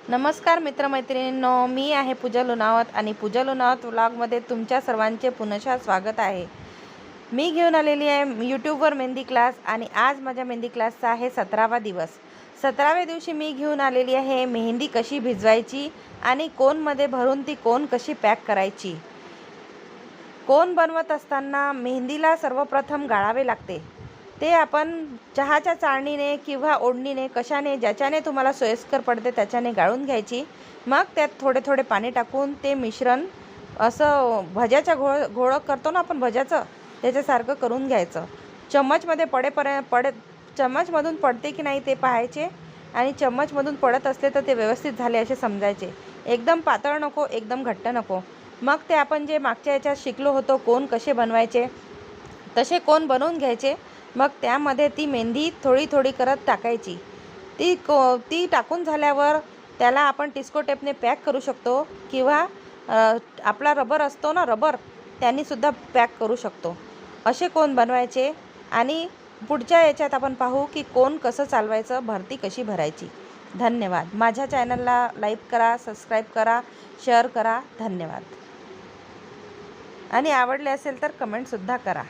नमस्कार मित्रमैत्रिणींनो, मी आहे पूजा लोणावत आणि पूजा लोणावत व्लॉगमध्ये तुमच्या सर्वांचे पुनश्च स्वागत आहे। मी घेऊन आलेली आहे यूट्यूबवर मेहंदी क्लास आणि आज माझ्या मेहंदी क्लासचा आहे 17वा दिवस। 17व्या दिवशी मी घेऊन आलेली आहे मेहंदी कशी भिजवायची आणि कोनमध्ये भरून ती कोन कशी पॅक करायची। कोन बनवत असताना मेहंदीला सर्वप्रथम गाळावे लागते। ते आपण चहाच्या चाळणीने किंवा ओढणीने कशाने ज्याच्याने तुम्हाला सोयीस्कर पडते त्याच्याने गाळून घ्यायची। मग त्यात थोडे थोडे पाणी टाकून ते मिश्रण असं भज्याच्या घोळ करतो ना आपण भज्याचं, त्याच्यासारखं करून घ्यायचं। चम्मचमध्ये चम्मचमधून पडते की नाही ते पाहायचे आणि चम्मचमधून पडत असले तर ते व्यवस्थित झाले असे समजायचे। एकदम पातळ नको, एकदम घट्ट नको। मग ते आपण जे मागच्या याच्यात शिकलो होतो कोन कसे बनवायचे तसे कोन बनवून घ्यायचे। मग त्यामध्ये ती मेहंदी थोडी थोडी करत टाकायची। ती टाकून झाल्यावर त्याला आपण टिस्को टेपने पॅक करू शकतो किंवा आपला रबर असतो ना, रबर त्यांनीसुद्धा पॅक करू शकतो। असे कोन बनवायचे आणि पुढच्या याच्यात आपण पाहू की कोन कसं चालवायचं, भरती कशी भरायची। धन्यवाद। माझ्या चॅनलला लाईक करा, सबस्क्राईब करा, शेअर करा। धन्यवाद आणि आवडले असेल तर कमेंटसुद्धा करा।